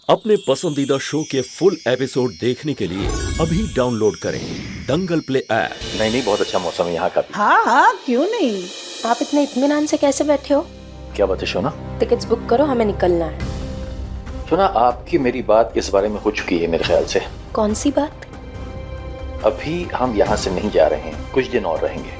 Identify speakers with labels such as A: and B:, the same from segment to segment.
A: अपने पसंदीदा शो के फुल एपिसोड देखने के लिए अभी डाउनलोड करें दंगल प्ले ऐप।
B: नहीं, बहुत अच्छा मौसम है यहाँ का भी।
C: हाँ हाँ, क्यों नहीं।
D: आप इतने इत्मीनान से कैसे बैठे हो?
B: क्या बात है शोना?
D: टिकट्स बुक करो, हमें निकलना है।
B: शोना, आपकी मेरी बात इस बारे में हो चुकी है मेरे ख्याल से।
D: कौन सी बात?
B: अभी हम यहाँ से नहीं जा रहे हैं, कुछ दिन और रहेंगे।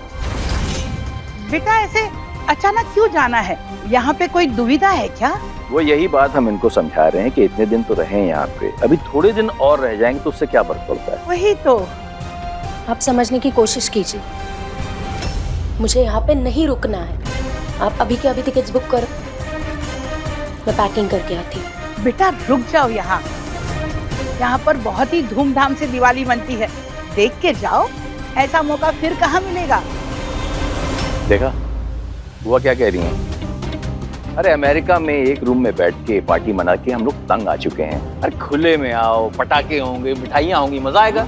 C: बेटा ऐसे अचानक क्यों जाना है? यहाँ पे कोई दुविधा है क्या?
B: वो यही बात हम इनको समझा रहे हैं कि इतने दिन तो रहे यहाँ पे, अभी थोड़े दिन और रह जाएंगे तो उससे क्या फर्क पड़ता है।
C: वही तो।
D: आप समझने की कोशिश कीजिए, मुझे यहाँ पे नहीं रुकना है। आप अभी के अभी टिकट्स बुक करो, मैं पैकिंग करके आती हूँ।
C: बेटा रुक जाओ यहाँ पर बहुत ही धूमधाम से दिवाली मनती है, देख के जाओ। ऐसा मौका फिर कहाँ मिलेगा।
B: देखा बुआ क्या कह रही हैं? अरे अमेरिका में एक रूम में बैठ के पार्टी मना के हम लोग तंग आ चुके हैं। अरे खुले में आओ, पटाखे होंगे, मिठाइयाँ होंगी, मजा आएगा।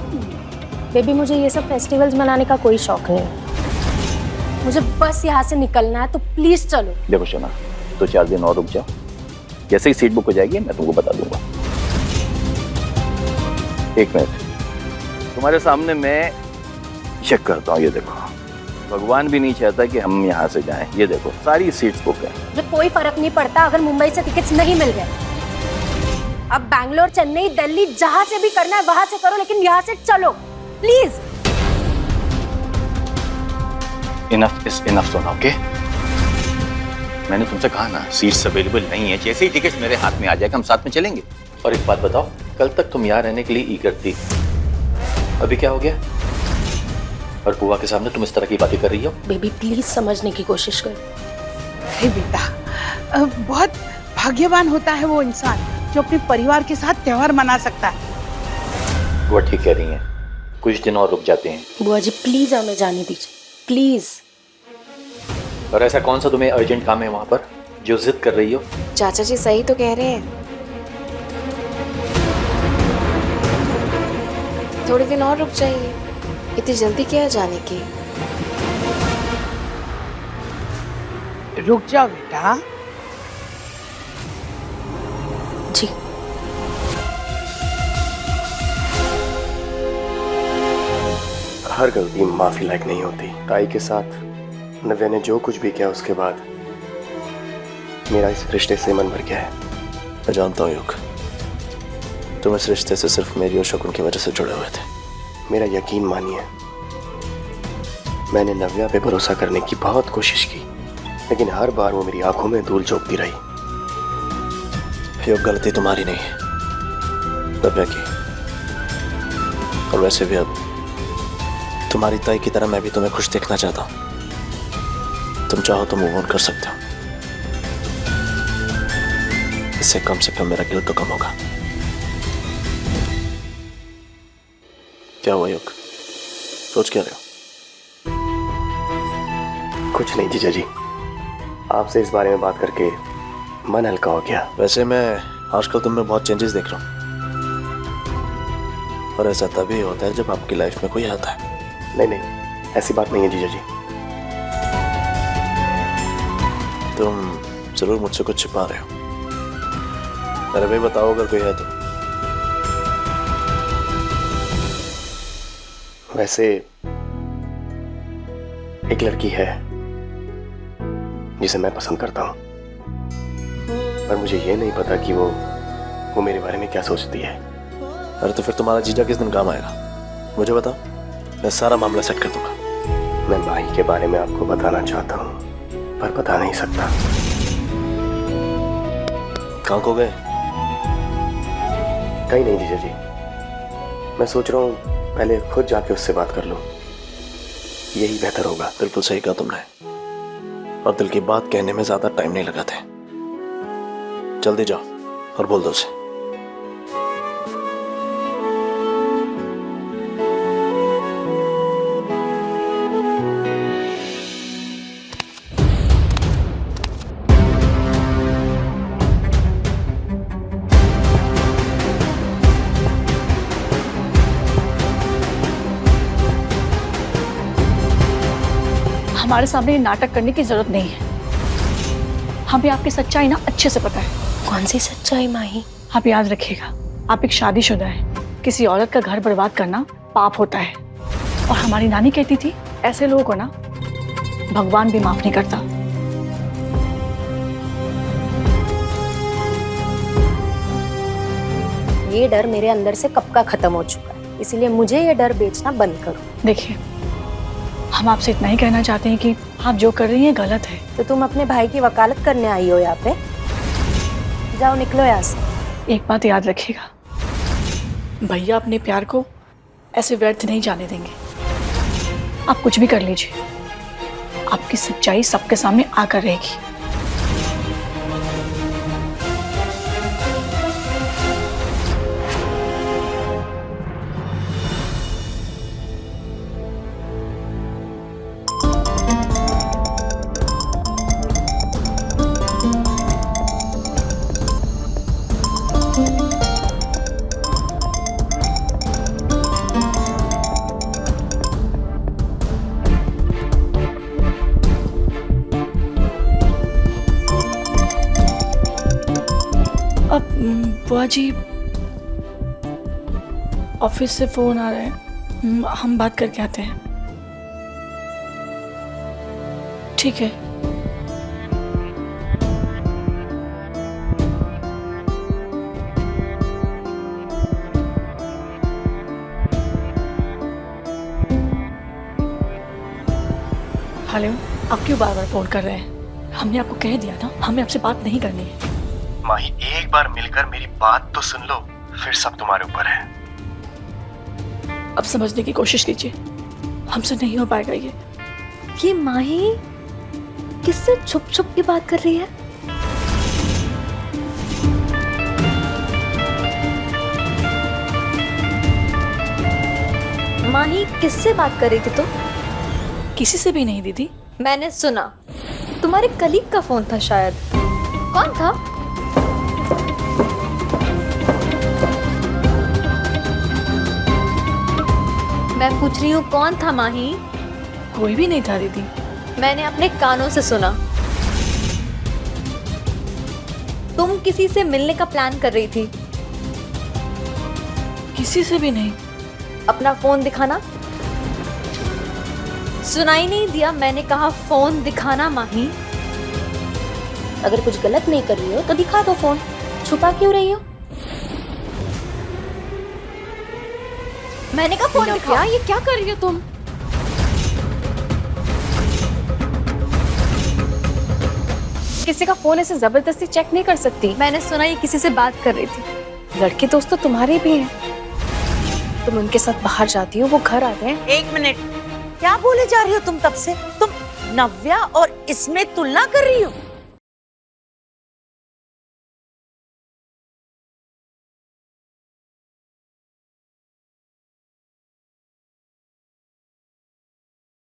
D: बेबी मुझे ये सब फेस्टिवल्स मनाने का कोई शौक नहीं, मुझे बस यहाँ से निकलना है, तो प्लीज चलो।
B: देखो शोना, तो 4 दिन और रुक जाओ, जैसे ही सीट बुक हो जाएगी मैं तुमको बता दूंगा। 1 मिनट, तुम्हारे सामने मैं चेक करता हूँ। ये देखो, भगवान भी नहीं चाहता कि हम यहाँ से जाएं। ये देखो सारी सीट्स बुक है।
D: मुझे कोई फर्क नहीं पड़ता अगर मुंबई से टिकट्स नहीं मिल गए। अब बैंगलोर, चेन्नई, दिल्ली जहां से भी करना है वहां से करो, लेकिन यहाँ से चलो प्लीज।
B: इनफ इज इनफ सोना, ओके? मैंने तुमसे कहा ना, सीट्स अवेलेबल नहीं है। जैसे ही टिकट्स मेरे हाथ में आ जाएगा हम साथ में चलेंगे। और एक बात बताओ, कल तक तुम यहाँ रहने के लिए ईगर थी, अभी क्या हो गया? और बुआ के सामने तुम इस तरह की बातें कर रही हो।
D: बेबी प्लीज समझने की कोशिश करो।
C: अरे बेटा, बहुत भाग्यवान होता है वो इंसान जो अपने परिवार के साथ त्योहार मना सकता है।
B: वो ठीक कह रही हैं, कुछ दिन और रुक जाते हैं।
D: बुआ जी प्लीज हमें जाने दीजिए, प्लीज।
B: और ऐसा कौन सा तुम्हें अर्जेंट काम है वहां पर जो जिद कर रही हो?
E: चाचा जी सही तो कह रहे हैं, थोड़े दिन और रुक जाइए, इतनी जल्दी क्या है जाने की?
C: रुक जाओ बेटा।
D: जी
F: हर गलती माफी लायक नहीं होती। ताई के साथ नव्या ने जो कुछ भी किया, उसके बाद मेरा इस रिश्ते से मन भर गया है। मैं जानता हूँ युग, तुम इस रिश्ते से सिर्फ मेरी और शकुन की वजह से जुड़े हुए थे। मेरा यकीन मानिए, मैंने नव्या पे भरोसा करने की बहुत कोशिश की, लेकिन हर बार वो मेरी आंखों में धूल झोंकती रही। युग, गलती तुम्हारी नहीं है, नव्या की। और वैसे भी अब तुम्हारी ताई की तरह मैं भी तुम्हें खुश देखना चाहता हूं। तुम चाहो तो मूव ऑन कर सकते हो, इससे कम से कम मेरा गिल्ट तो कम होगा। क्या हुआ युग, सोच क्या रहे हो? कुछ नहीं जीजा जी, आपसे इस बारे में बात करके मन हल्का हो गया। वैसे मैं आजकल तुम में बहुत चेंजेस देख रहा हूँ, और ऐसा तभी होता है जब आपकी लाइफ में कोई आता है। नहीं, ऐसी बात नहीं है जीजा जी। तुम जरूर मुझसे कुछ छिपा रहे हो। अरे भाई बताओ अगर कोई है तो। वैसे एक लड़की है जिसे मैं पसंद करता हूं, पर मुझे ये नहीं पता कि वो मेरे बारे में क्या सोचती है। अरे तो फिर तुम्हारा जीजा किस दिन काम आएगा, मुझे बताओ, मैं सारा मामला सेट कर दूंगा। मैं भाई के बारे में आपको बताना चाहता हूं, पर बता नहीं सकता। कहाँ खो गए? कहीं नहीं जीजा जी, मैं सोच रहा हूँ पहले खुद जाके उससे बात कर लूं, यही बेहतर होगा। बिल्कुल सही कहा तुमने, और दिल की बात कहने में ज्यादा टाइम नहीं लगाते। जल्दी जाओ और बोल दो उसे।
G: हमारे सामने ये नाटक करने की जरूरत नहीं है। हमें आपकी सच्चाई ना अच्छे से पता है।
D: कौन सी सच्चाई माही?
G: आप याद रखिएगा, आप एक शादीशुदा है, किसी औरत का घर बर्बाद करना पाप होता है। और हमारी नानी कहती थी ऐसे लोगों को ना भगवान भी माफ नहीं करता।
D: ये डर मेरे अंदर से कब का खत्म हो चुका है, इसीलिए मुझे ये डर बेचना बंद करो।
G: देखिए, हम आपसे इतना ही कहना चाहते हैं कि आप जो कर रही हैं गलत है।
D: तो तुम अपने भाई की वकालत करने आई हो यहाँ पे? जाओ निकलो यहाँ से।
G: एक बात याद रखिएगा, भैया अपने प्यार को ऐसे व्यर्थ नहीं जाने देंगे। आप कुछ भी कर लीजिए, आपकी सच्चाई सबके सामने आकर रहेगी। अब बुआ जी, ऑफिस से फोन आ रहा है, हम बात करके आते हैं। ठीक है। हेलो, आप क्यों बार बार फोन कर रहे हैं? हमने आपको कह दिया ना, हमें आपसे बात नहीं करनी है।
F: माही, एक बार मिलकर मेरी बात तो सुन लो, फिर सब तुम्हारे ऊपर है।
G: अब समझने की कोशिश कीजिए, हमसे नहीं हो पाएगा ये।
E: ये माही किससे छुप छुप की बात कर रही है? माही किससे बात कर रही थी तुम?
G: किसी से भी नहीं दीदी।
E: मैंने सुना तुम्हारे कलीग का फोन था शायद। कौन था? मैं पूछ रही हूँ कौन था माही?
G: कोई भी नहीं था दीदी।
E: मैंने अपने कानों से सुना तुम किसी से मिलने का प्लान कर रही थी।
G: किसी से भी नहीं।
E: अपना फोन दिखाना। सुनाई नहीं दिया? मैंने कहा फोन दिखाना माही।
D: अगर कुछ गलत नहीं कर रही हो तो दिखा दो फोन, छुपा क्यों रही हो?
E: मैंने कहा फोन दिखाओ। ये क्या कर रही हो तुम?
G: किसी का फोन ऐसे जबरदस्ती चेक नहीं कर सकती।
E: मैंने सुना ये किसी से बात कर रही थी।
G: लड़के दोस्त तो तुम्हारे भी हैं। तुम उनके साथ बाहर जाती हो, वो घर आते हैं।
C: एक मिनट, क्या बोले जा रही हो तुम तब से? तुम नव्या और इसमें तुलना कर रही हो?